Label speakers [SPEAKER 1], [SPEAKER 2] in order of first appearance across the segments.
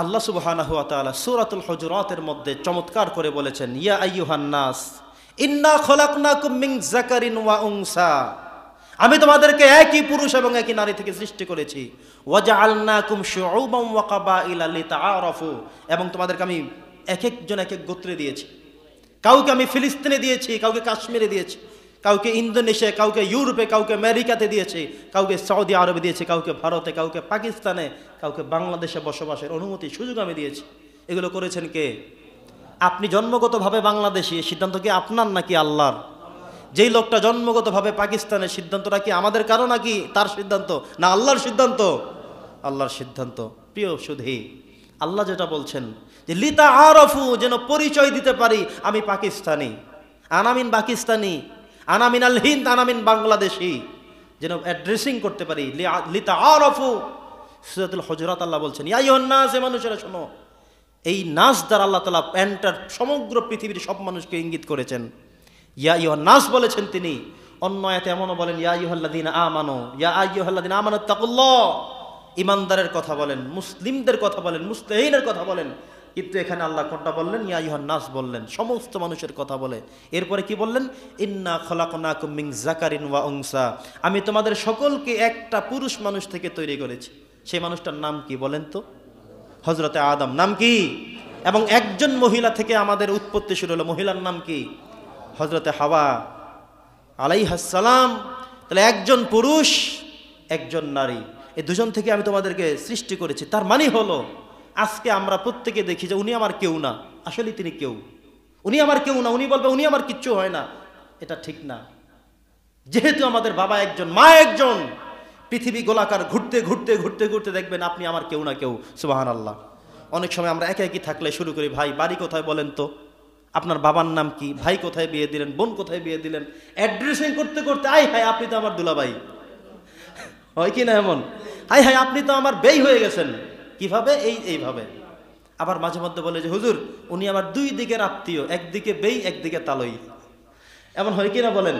[SPEAKER 1] আল্লাহ সুবহানাহু ওয়া তাআলা সূরাতুল হুজুরাতের মধ্যে চমৎকার করে বলেছেন, ইয়া আইয়ুহান নাস ইন্না খলাকনাকুম মিন যাকারিন ওয়া উনসা, আমি তোমাদেরকে একই পুরুষ এবং একই নারী থেকে সৃষ্টি করেছি। ওয়াজআলনাকুম শুউবান ওয়া কাবাইলা লিতাআরাফু, এবং তোমাদেরকে আমি এক একজন এক এক গোত্রে দিয়েছি। কাউকে আমি ফিলিস্তিনে দিয়েছি, কাউকে কাশ্মীরে দিয়েছি, কাউকে ইন্দোনেশিয়া, কাউকে ইউরোপে, কাউকে আমেরিকাতে দিয়েছি, কাউকে সৌদি আরবে দিয়েছি, কাউকে ভারতে, কাউকে পাকিস্তানে, কাউকে বাংলাদেশে বসবাসের অনুমতি সুযোগ আমি দিয়েছি। এগুলো করেছেন কে? আপনি জন্মগতভাবে বাংলাদেশী, সিদ্ধান্ত কি আপনার নাকি আল্লাহর? যেই লোকটা জন্মগতভাবে পাকিস্তানের, সিদ্ধান্তটা কি আমাদের কারো নাকি তার সিদ্ধান্ত, না আল্লাহর সিদ্ধান্ত? আল্লাহর সিদ্ধান্ত। প্রিয় সুধী, আল্লাহ যেটা বলছেন যে লিতা আরফু, যেন পরিচয় দিতে পারি আমি পাকিস্তানি, আনামিন পাকিস্তানি, আনামিন আল হিন্দ, আনামিন বাংলাদেশি, যেন অ্যাড্রেসিং করতে পারি। লিতা আরফু, সূরাতুল হুজুরাত আল্লাহ বলছেন ইয়া আইয়ুহান নাস, মানুষেরা শোনো। এই নাস দ্বারা আল্লাহ তাআলা এন্টার সমগ্র পৃথিবীর সব মানুষকে ইঙ্গিত করেছেন। ইয়া আইয়ুহান নাস বলেছেন তিনি, অন্য আয়াতে এমনও বলেন ইয়া আইয়ুহাল্লাযীনা আমানু, ইয়া আইয়ুহাল্লাযীনা আমানুত্তাকুল্লাহ, ইমানদারের কথা বলেন, মুসলিমদের কথা বলেন, মুসলিহিনের কথা বলেন। কিন্তু এখানে আল্লাহ কোনটা বললেন? ইয়া আইয়ুহান নাস বললেন, সমস্ত মানুষের কথা বলে। এরপরে কি বললেন? ইন্না খলাকনাকুম মিন যাকারিন ওয়া উনসা, আমি তোমাদের সকলকে একটা পুরুষ মানুষ থেকে তৈরি করেছি। সেই মানুষটার নাম কি বলেন তো? হযরতে আদম। নাম কি? এবং একজন মহিলা থেকে আমাদের উৎপত্তি শুরু হলো, মহিলার নাম কি? হযরতে হাওয়া আলাইহাস সালাম। তাহলে একজন পুরুষ, একজন নারী, এই দুজন থেকে আমি তোমাদেরকে সৃষ্টি করেছি। তার মানে হলো আজকে আমরা প্রত্যেকে দেখি যে উনি আমার কেউ না, আসলে তিনি কেউ। উনি আমার কেউ না, উনি বলবে উনি আমার কিচ্ছু হয় না, এটা ঠিক না। যেহেতু আমাদের বাবা একজন, মা একজন, পৃথিবী গোলাকার ঘুরতে ঘুরতে ঘুরতে ঘুরতে দেখবেন আপনি আমার কেউ না কেউ। সুবহানাল্লাহ। অনেক সময় আমরা একা একই থাকলে শুরু করি, ভাই বাড়ি কোথায় বলেন তো, আপনার বাবার নাম কি, ভাই কোথায় বিয়ে দিলেন, বোন কোথায় বিয়ে দিলেন, অ্যাড্রেসিং করতে করতে আই হাই আপনি তো আমার দুলাভাই, হয় কি না এমন? হাই হাই আপনি তো আমার বেই হয়ে গেছেন। কিভাবে? এইভাবে। আবার মাঝে মধ্যে বলে যে হুজুর উনি আমার দুই দিকের আত্মীয়, একদিকে বেই একদিকে তালই। এমন হয় কিনা বলেন?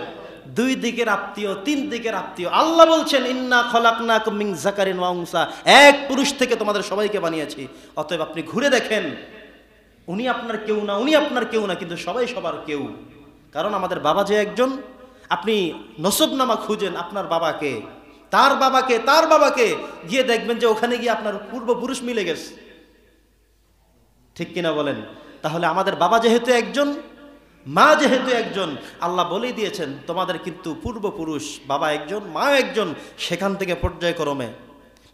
[SPEAKER 1] দুই দিকের আত্মীয়, তিন দিকের আত্মীয়। আল্লাহ বলছেন ইন্না খলাকনাকুম মিন যাকারিন ওয়া উনসা, এক পুরুষ থেকে তোমাদের সবাইকে বানিয়েছি। অতএব আপনি ঘুরে দেখেন, উনি আপনার কেউ না, উনি আপনার কেউ না, কিন্তু সবাই সবার কেউ। কারণ আমাদের বাবা যে একজন। আপনি নসবনামা খুঁজেন আপনার বাবাকে, তার বাবাকে, তার বাবাকে, গিয়ে দেখবেন যে ওখানে গিয়ে আপনার পূর্বপুরুষ মিলে গেছে। ঠিক কিনা বলেন? তাহলে আমাদের বাবা যেহেতু একজন, মা যেহেতু একজন, আল্লাহ বলেই দিয়েছেন তোমাদের কিন্তু পূর্বপুরুষ বাবা একজন, মা একজন। সেখান থেকে পর্যায়ক্রমে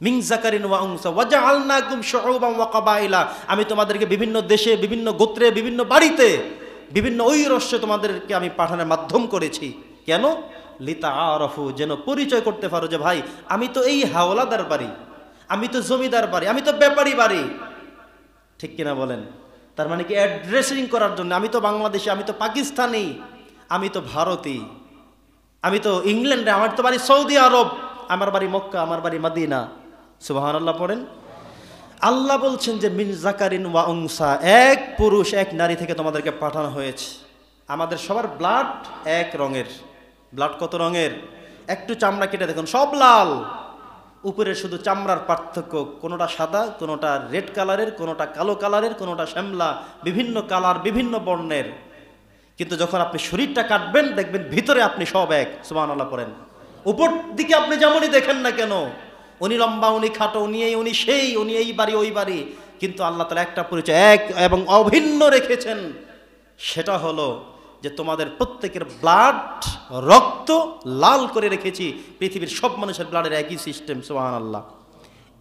[SPEAKER 1] মিন যাকারিন ওয়া উনসা ওয়াজআলনাকুম শুউবান ওয়া কাবাইলা, আমি তোমাদেরকে বিভিন্ন দেশে, বিভিন্ন গোত্রে, বিভিন্ন বাড়িতে, বিভিন্ন ঐরস্যে তোমাদেরকে আমি পাঠানোর মাধ্যম করেছি। কেন? লিতাআরাফু, যেন পরিচয় করতে পারো যে ভাই আমি তো এই হাওলাদার বাড়ি, আমি তো জমিদার বাড়ি, আমি তো ব্যাপারী বাড়ি। ঠিক কিনা বলেন? তার মানে কি অ্যাড্রেসিং করার জন্য, আমি তো বাংলাদেশি, আমি তো পাকিস্তানি, আমি তো ভারতী, আমি তো ইংল্যান্ডে, আমার তো বাড়ি সৌদি আরব, আমার বাড়ি মক্কা, আমার বাড়ি মদিনা। সুবহানাল্লাহ পড়েন। আল্লাহ বলছেন যে মিন যাকারিন ওয়া উনসা, এক পুরুষ এক নারী থেকে তোমাদেরকে পাঠানো হয়েছে। আমাদের সবার ব্লাড এক রঙের। ব্লাড কত রঙের? একটু চামড়া কেটে দেখুন সব লাল, উপরে শুধু চামড়ার পার্থক্য, কোনোটা সাদা, কোনোটা রেড কালারের, কোনোটা কালো কালারের, কোনোটা শ্যামলা, বিভিন্ন কালার, বিভিন্ন বর্ণের। কিন্তু যখন আপনি শরীরটা কাটবেন দেখবেন ভিতরে আপনি সব এক। সুবহানাল্লাহ পড়েন। উপর দিকে আপনি যেমনই দেখেন না কেন, উনি লম্বা, উনি খাটো, উনি এই, উনি সেই, উনি এই বাড়ি ওই বাড়ি, কিন্তু আল্লাহ তাআলা একটা পরিচয় এক এবং অভিন্ন রেখেছেন। সেটা হলো যে তোমাদের প্রত্যেকের ব্লাড, রক্ত লাল করে রেখেছি। পৃথিবীর সব মানুষের ব্লাডের একই সিস্টেম। সুবহানাল্লাহ।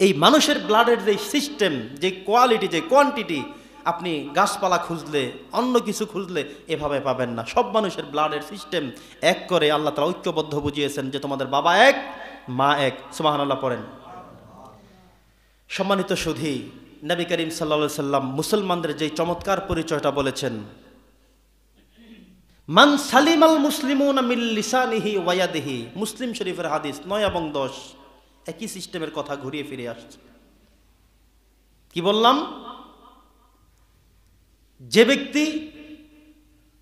[SPEAKER 1] এই মানুষের ব্লাডের যে সিস্টেম, যে কোয়ালিটি, যে কোয়ান্টিটি, আপনি গাছপালা খুঁজলে, অন্য কিছু খুঁজলে এভাবে পাবেন না। সব মানুষের ব্লাডের সিস্টেম এক করে আল্লাহ তাআলা ঐক্যবদ্ধ বুঝিয়েছেন যে তোমাদের বাবা এক, মা এক। সুবহানাল্লাহ পড়েন। সম্মানিত সুধী, নবী করিম সাল্লাল্লাহু আলাইহি সাল্লাম মুসলমানদের যে চমৎকার পরিচয়টা বলেছেন, মান সালিমাল মুসলিমুনা মিন লিসানিহি ওয়া ইয়াদিহি, মুসলিম শরীফের হাদিস 9 এবং 10, একই সিস্টেমের কথা ঘুরিয়ে ফিরে আসছে। কি বললাম? যে ব্যক্তি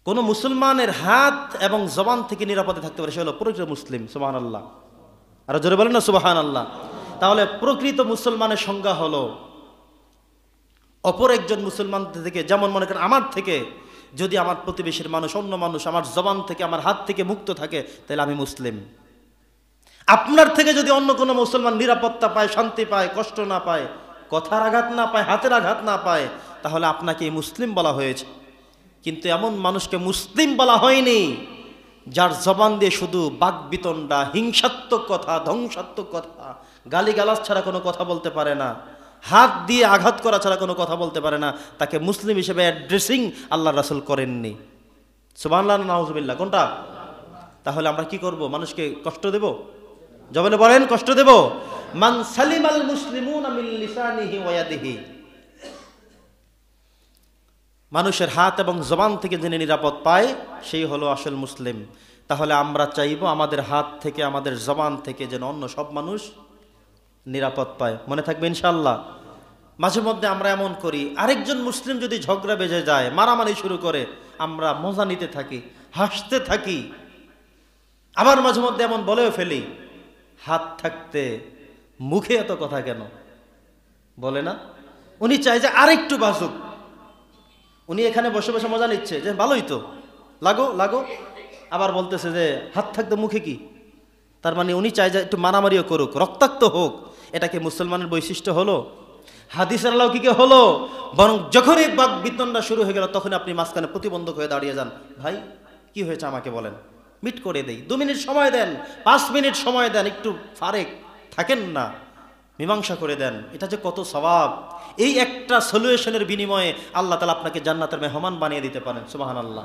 [SPEAKER 1] কোন মুসলমানের হাত এবং জবান থেকে নিরাপদে থাকতে পারে সে হলো প্রকৃত মুসলিম। সুবহানাল্লাহ। আর জোরে বলেন না সুবহানাল্লাহ। তাহলে প্রকৃত মুসলমানের সংজ্ঞা হলো অপর একজন মুসলমান থেকে, যেমন মনে করেন আমার থেকে যদি আমার প্রতিবেশীর মানুষ, অন্য মানুষ আমার জবান থেকে, আমার হাত থেকে মুক্ত থাকে, তাহলে আমি মুসলিম। আপনার থেকে যদি অন্য কোনো মুসলমান নিরাপত্তা পায়, শান্তি পায়, কষ্ট না পায়, কথার আঘাত না পায়, হাতের আঘাত না পায়, তাহলে আপনাকে মুসলিম বলা হয়েছে। কিন্তু এমন মানুষকে মুসলিম বলা হয়নি যার জবান দিয়ে শুধু বাকবিতণ্ডা, হিংসাত্মক কথা, ধ্বংসাত্মক কথা, গালিগালাজ ছাড়া কোনো কথা বলতে পারে না, হাত দিয়ে আঘাত করা ছাড়া কোনো কথা বলতে পারে না। তাকে মুসলিম হিসেবে অ্যাড্রেসিং আল্লাহ রাসূল করেননি। সুবহানাল্লাহ, নাউজুবিল্লাহ, কোনটা? তাহলে আমরা কি করব? মানুষকে কষ্ট দেব? জবানে বলেন, কষ্ট দেব? মান সালিমাল মুসলিমুনা মিন লিসানিহি ওয়া ইয়াদিহি, মানুষের হাত এবং জবান থেকে যিনি নিরাপদ পায় সেই হলো আসল মুসলিম। তাহলে আমরা চাইবো আমাদের হাত থেকে, আমাদের জবান থেকে যেন অন্য সব মানুষ নিরাপদ পায়। মনে থাকবে ইনশাআল্লাহ। মাঝে মধ্যে আমরা এমন করি, আরেকজন মুসলিম যদি ঝগড়া বেজে যায়, মারামারি শুরু করে, আমরা মজা নিতে থাকি, হাসতে থাকি। আবার মাঝে মধ্যে এমন বলেও ফেলি, হাত থাকতে মুখে এত কথা কেন? বলে না, উনি চায় যে আরেকটু বাজুক, উনি এখানে বসে বসে মজা নিচ্ছে যে ভালোই তো, লাগো লাগো, আবার বলতেছে যে হাত থাকতে মুখে কি? তার মানে উনি চায় যে একটু মারামারিও করুক, রক্তাক্ত হোক। এটা কি মুসলমানের বৈশিষ্ট্য হলো? হাদিসের আলোকে হলো? বরং যখনই বাক বিতণ্ডা শুরু হয়ে গেল, তখন আপনি মাঝখানে প্রতিবন্ধক হয়ে দাঁড়িয়ে যান। ভাই কি হয়েছে আমাকে বলেন, মিট করে দেই, 2 মিনিট সময় দেন, 5 মিনিট সময় দেন, একটু ফারেক থাকেন না, মীমাংসা করে দেন। এটা যে কত সওয়াব! এই একটা সলিউশনের বিনিময়ে আল্লাহ তাআলা আপনাকে জান্নাতের মেহমান বানিয়ে দিতে পারেন। সুবহানাল্লাহ।